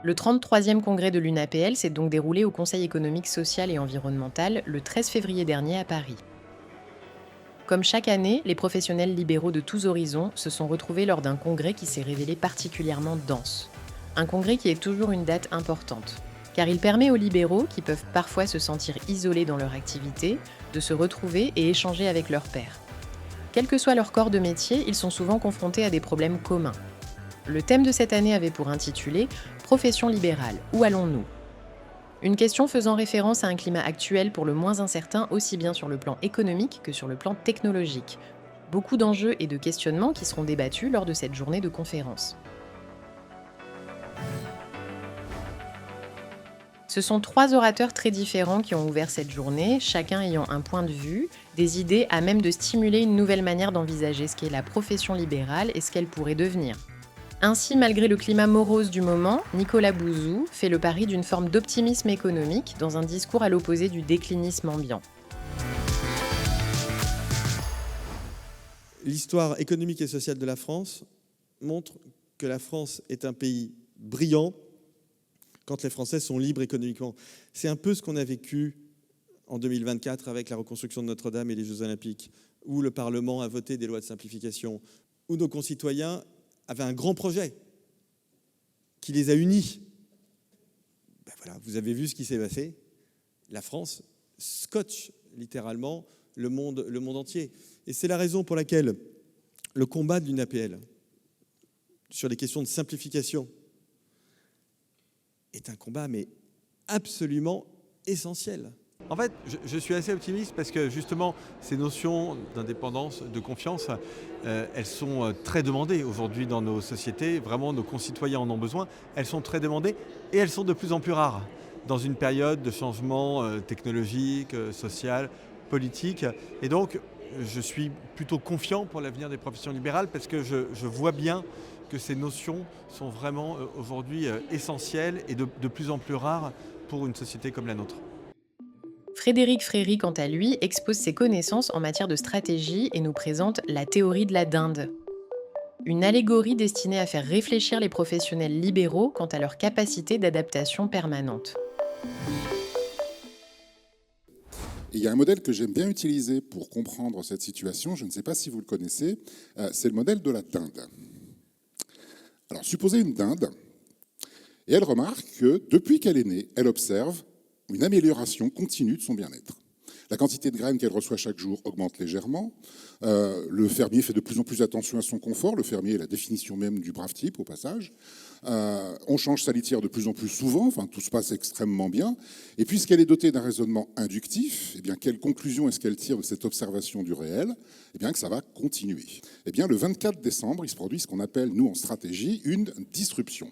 Le 33e congrès de l'UNAPL s'est donc déroulé au Conseil économique, social et environnemental le 13 février dernier à Paris. Comme chaque année, les professionnels libéraux de tous horizons se sont retrouvés lors d'un congrès qui s'est révélé particulièrement dense. Un congrès qui est toujours une date importante, car il permet aux libéraux, qui peuvent parfois se sentir isolés dans leur activité, de se retrouver et échanger avec leurs pairs. Quel que soit leur corps de métier, ils sont souvent confrontés à des problèmes communs. Le thème de cette année avait pour intitulé « Profession libérale, où allons-nous ?» Une question faisant référence à un climat actuel pour le moins incertain aussi bien sur le plan économique que sur le plan technologique. Beaucoup d'enjeux et de questionnements qui seront débattus lors de cette journée de conférence. Ce sont 3 orateurs très différents qui ont ouvert cette journée, chacun ayant un point de vue, des idées à même de stimuler une nouvelle manière d'envisager ce qu'est la profession libérale et ce qu'elle pourrait devenir. Ainsi, malgré le climat morose du moment, Nicolas Bouzou fait le pari d'une forme d'optimisme économique dans un discours à l'opposé du déclinisme ambiant. L'histoire économique et sociale de la France montre que la France est un pays brillant quand les Français sont libres économiquement. C'est un peu ce qu'on a vécu en 2024 avec la reconstruction de Notre-Dame et les Jeux Olympiques, où le Parlement a voté des lois de simplification, où nos concitoyens avaient un grand projet qui les a unis. Voilà, vous avez vu ce qui s'est passé. La France scotche littéralement le monde entier. Et c'est la raison pour laquelle le combat de l'UNAPL sur les questions de simplification est un combat mais absolument essentiel. En fait, je suis assez optimiste parce que justement, ces notions d'indépendance, de confiance, elles sont très demandées aujourd'hui dans nos sociétés. Vraiment, nos concitoyens en ont besoin. Elles sont très demandées et elles sont de plus en plus rares dans une période de changement technologique, social, politique. Et donc, je suis plutôt confiant pour l'avenir des professions libérales parce que je vois bien que ces notions sont vraiment aujourd'hui essentielles et de plus en plus rares pour une société comme la nôtre. Frédéric Fréry, quant à lui, expose ses connaissances en matière de stratégie et nous présente la théorie de la dinde. Une allégorie destinée à faire réfléchir les professionnels libéraux quant à leur capacité d'adaptation permanente. Et il y a un modèle que j'aime bien utiliser pour comprendre cette situation, je ne sais pas si vous le connaissez, c'est le modèle de la dinde. Alors, supposez une dinde, et elle remarque que depuis qu'elle est née, elle observe une amélioration continue de son bien-être. La quantité de graines qu'elle reçoit chaque jour augmente légèrement. Le fermier fait de plus en plus attention à son confort. Le fermier est la définition même du brave type, au passage. On change sa litière de plus en plus souvent. Enfin, tout se passe extrêmement bien. Et puisqu'elle est dotée d'un raisonnement inductif, eh bien, quelle conclusion est-ce qu'elle tire de cette observation du réel ? Eh bien, que ça va continuer. Eh bien, le 24 décembre, il se produit ce qu'on appelle, nous, en stratégie, une disruption.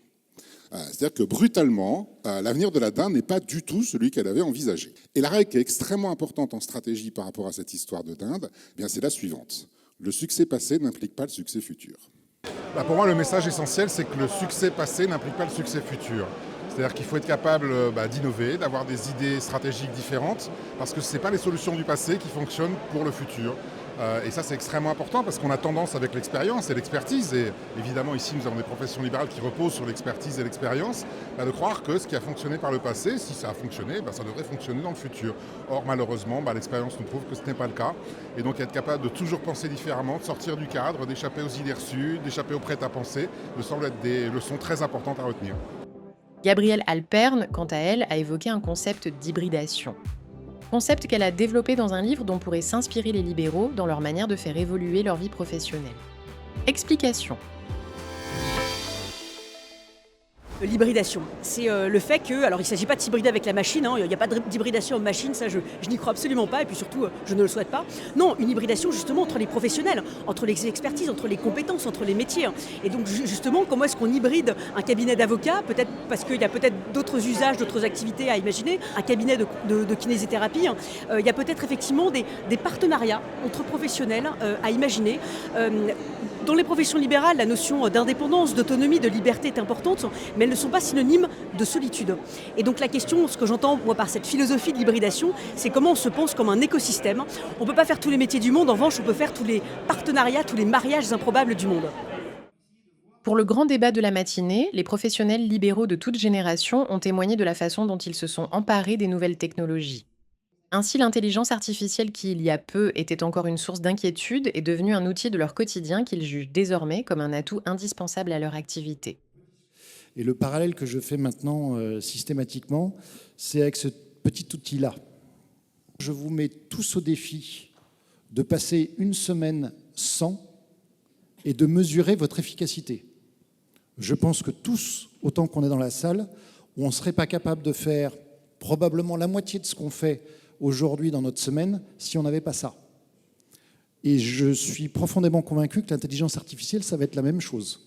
C'est-à-dire que brutalement, l'avenir de la dinde n'est pas du tout celui qu'elle avait envisagé. Et la règle qui est extrêmement importante en stratégie par rapport à cette histoire de dinde, eh bien, c'est la suivante. Le succès passé n'implique pas le succès futur. Pour moi, le message essentiel, c'est que le succès passé n'implique pas le succès futur. C'est-à-dire qu'il faut être capable d'innover, d'avoir des idées stratégiques différentes, parce que ce n'est pas les solutions du passé qui fonctionnent pour le futur. Et ça, c'est extrêmement important parce qu'on a tendance avec l'expérience et l'expertise, et évidemment ici nous avons des professions libérales qui reposent sur l'expertise et l'expérience, de croire que ce qui a fonctionné par le passé, si ça a fonctionné, ça devrait fonctionner dans le futur. Or malheureusement, l'expérience nous prouve que ce n'est pas le cas. Et donc être capable de toujours penser différemment, de sortir du cadre, d'échapper aux idées reçues, d'échapper au prêt-à-penser, me semble être des leçons très importantes à retenir. Gabrielle Alperne, quant à elle, a évoqué un concept d'hybridation. Concept qu'elle a développé dans un livre dont pourraient s'inspirer les libéraux dans leur manière de faire évoluer leur vie professionnelle. Explication. L'hybridation, c'est le fait que, alors il ne s'agit pas de s'hybrider avec la machine, il n'y a pas d'hybridation en machine, ça je n'y crois absolument pas, et puis surtout je ne le souhaite pas. Non, une hybridation justement entre les professionnels, entre les expertises, entre les compétences, entre les métiers. Et donc justement, comment est-ce qu'on hybride un cabinet d'avocats, peut-être parce qu'il y a peut-être d'autres usages, d'autres activités à imaginer, un cabinet de kinésithérapie, il y a peut-être effectivement des partenariats entre professionnels à imaginer. Dans les professions libérales, la notion d'indépendance, d'autonomie, de liberté est importante, mais elles ne sont pas synonymes de solitude. Et donc la question, ce que j'entends moi par cette philosophie de l'hybridation, c'est comment on se pense comme un écosystème. On ne peut pas faire tous les métiers du monde, en revanche on peut faire tous les partenariats, tous les mariages improbables du monde. Pour le grand débat de la matinée, les professionnels libéraux de toute génération ont témoigné de la façon dont ils se sont emparés des nouvelles technologies. Ainsi, l'intelligence artificielle qui, il y a peu, était encore une source d'inquiétude, est devenue un outil de leur quotidien qu'ils jugent désormais comme un atout indispensable à leur activité. Et le parallèle que je fais maintenant systématiquement, c'est avec ce petit outil-là. Je vous mets tous au défi de passer une semaine sans et de mesurer votre efficacité. Je pense que tous, autant qu'on est dans la salle, on ne serait pas capable de faire probablement la moitié de ce qu'on fait aujourd'hui dans notre semaine si on n'avait pas ça. Et je suis profondément convaincu que l'intelligence artificielle, ça va être la même chose.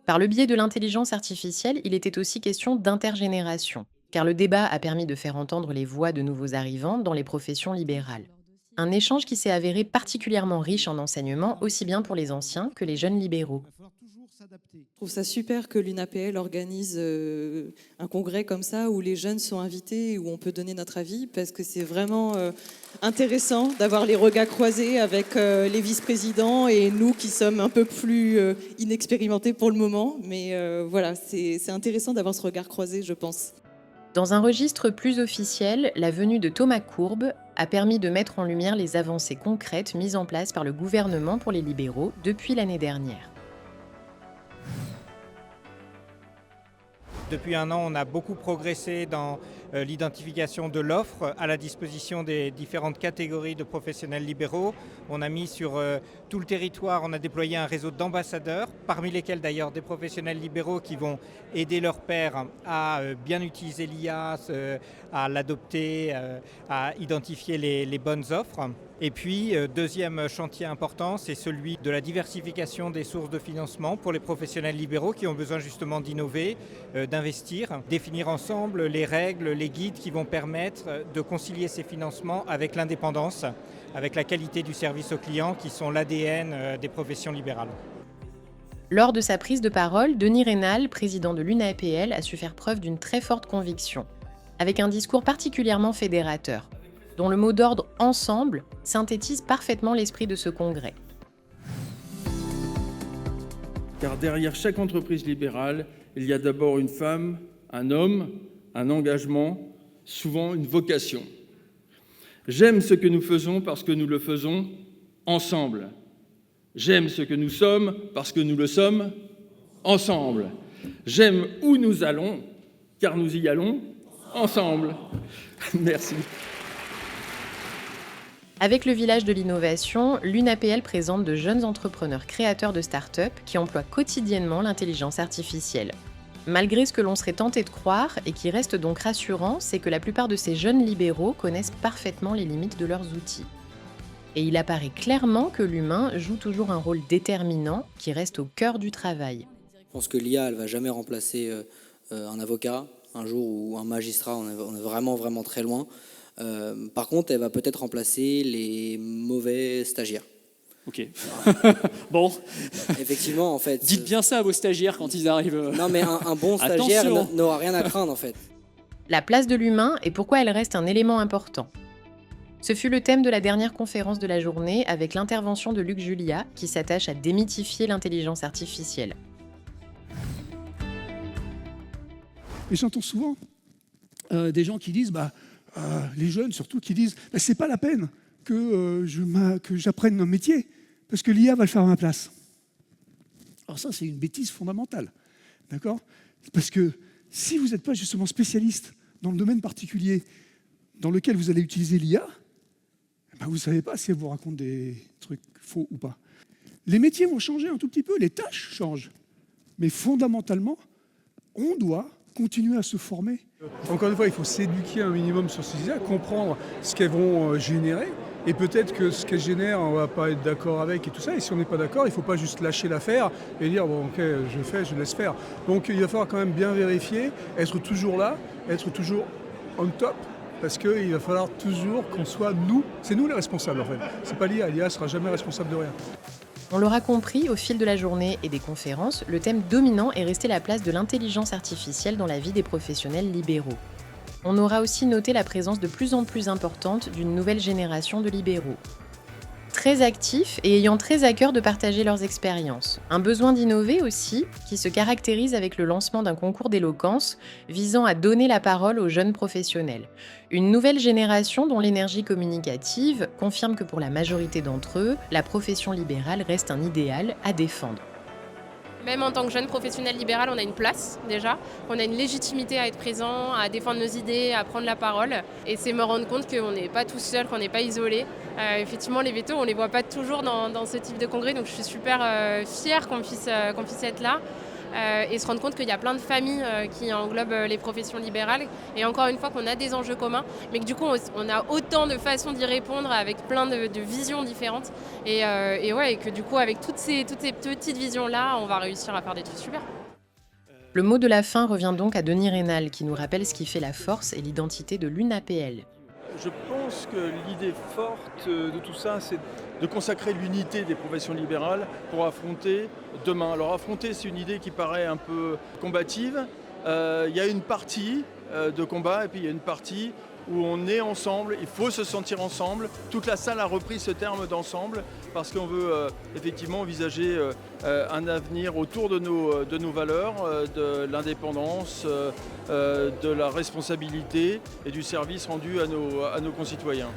Par le biais de l'intelligence artificielle, il était aussi question d'intergénération, car le débat a permis de faire entendre les voix de nouveaux arrivants dans les professions libérales. Un échange qui s'est avéré particulièrement riche en enseignements, aussi bien pour les anciens que les jeunes libéraux. Je trouve ça super que l'UNAPL organise un congrès comme ça où les jeunes sont invités, où on peut donner notre avis, parce que c'est vraiment intéressant d'avoir les regards croisés avec les vice-présidents et nous qui sommes un peu plus inexpérimentés pour le moment. Mais voilà, c'est intéressant d'avoir ce regard croisé, je pense. Dans un registre plus officiel, la venue de Thomas Courbe a permis de mettre en lumière les avancées concrètes mises en place par le gouvernement pour les libéraux depuis l'année dernière. Depuis un an, on a beaucoup progressé dans l'identification de l'offre à la disposition des différentes catégories de professionnels libéraux. On a mis sur tout le territoire, on a déployé un réseau d'ambassadeurs, parmi lesquels d'ailleurs des professionnels libéraux qui vont aider leurs pairs à bien utiliser l'IA, à l'adopter, à identifier les bonnes offres. Et puis, deuxième chantier important, c'est celui de la diversification des sources de financement pour les professionnels libéraux qui ont besoin justement d'innover, d'investir, définir ensemble les règles, les guides qui vont permettre de concilier ces financements avec l'indépendance, avec la qualité du service aux clients qui sont l'ADN des professions libérales. Lors de sa prise de parole, Denis Rénal, président de l'UNAPL, a su faire preuve d'une très forte conviction, avec un discours particulièrement fédérateur, dont le mot d'ordre « ensemble » synthétise parfaitement l'esprit de ce congrès. Car derrière chaque entreprise libérale, il y a d'abord une femme, un homme, un engagement, souvent une vocation. J'aime ce que nous faisons parce que nous le faisons ensemble. J'aime ce que nous sommes parce que nous le sommes ensemble. J'aime où nous allons car nous y allons ensemble. Merci. Avec le village de l'innovation, l'UNAPL présente de jeunes entrepreneurs créateurs de start-up qui emploient quotidiennement l'intelligence artificielle. Malgré ce que l'on serait tenté de croire, et qui reste donc rassurant, c'est que la plupart de ces jeunes libéraux connaissent parfaitement les limites de leurs outils. Et il apparaît clairement que l'humain joue toujours un rôle déterminant qui reste au cœur du travail. Je pense que l'IA, elle ne va jamais remplacer un avocat, un jour, ou un magistrat, on est vraiment très loin. Par contre, elle va peut-être remplacer les mauvais stagiaires. Ok. Bon. Effectivement, en fait. Dites bien ça à vos stagiaires quand ils arrivent. Non, mais un bon stagiaire n'aura rien à craindre, en fait. La place de l'humain et pourquoi elle reste un élément important. Ce fut le thème de la dernière conférence de la journée avec l'intervention de Luc Julia qui s'attache à démythifier l'intelligence artificielle. Et j'entends souvent des gens qui disent, les jeunes surtout, qui disent c'est pas la peine que j'apprenne un métier, parce que l'IA va le faire à ma place. Alors ça, c'est une bêtise fondamentale. D'accord ? Parce que si vous n'êtes pas justement spécialiste dans le domaine particulier dans lequel vous allez utiliser l'IA, vous ne savez pas si elle vous raconte des trucs faux ou pas. Les métiers vont changer un tout petit peu, les tâches changent. Mais fondamentalement, on doit continuer à se former. Encore une fois, il faut s'éduquer un minimum sur ces IA, comprendre ce qu'elles vont générer. Et peut-être que ce qu'elles génèrent, on ne va pas être d'accord avec et tout ça. Et si on n'est pas d'accord, il ne faut pas juste lâcher l'affaire et dire bon, ok, je fais, je laisse faire. Donc il va falloir quand même bien vérifier, être toujours là, être toujours on top. Parce qu'il va falloir toujours qu'on soit nous, c'est nous les responsables en fait. C'est pas l'IA, l'IA ne sera jamais responsable de rien. On l'aura compris, au fil de la journée et des conférences, le thème dominant est resté la place de l'intelligence artificielle dans la vie des professionnels libéraux. On aura aussi noté la présence de plus en plus importante d'une nouvelle génération de libéraux. très actifs et ayant très à cœur de partager leurs expériences. Un besoin d'innover aussi, qui se caractérise avec le lancement d'un concours d'éloquence visant à donner la parole aux jeunes professionnels. Une nouvelle génération dont l'énergie communicative confirme que pour la majorité d'entre eux, la profession libérale reste un idéal à défendre. Même en tant que jeune professionnel libéral, on a une place déjà, on a une légitimité à être présent, à défendre nos idées, à prendre la parole. Et c'est me rendre compte qu'on n'est pas tout seul, qu'on n'est pas isolé. Effectivement, les vétos, on ne les voit pas toujours dans ce type de congrès, donc je suis super fière qu'on puisse être là. Et se rendre compte qu'il y a plein de familles qui englobent les professions libérales. Et encore une fois, qu'on a des enjeux communs, mais que du coup, on a autant de façons d'y répondre avec plein de visions différentes. Et que du coup, avec toutes ces petites visions-là, on va réussir à faire des trucs super. Le mot de la fin revient donc à Denis Rénal, qui nous rappelle ce qui fait la force et l'identité de l'UNAPL. Je pense que l'idée forte de tout ça, c'est de consacrer l'unité des professions libérales pour affronter demain. Alors affronter, c'est une idée qui paraît un peu combative. Il y a une partie de combat et puis il y a une partie où on est ensemble, il faut se sentir ensemble. Toute la salle a repris ce terme d'ensemble parce qu'on veut effectivement envisager un avenir autour de nos valeurs, de l'indépendance, de la responsabilité et du service rendu à nos concitoyens.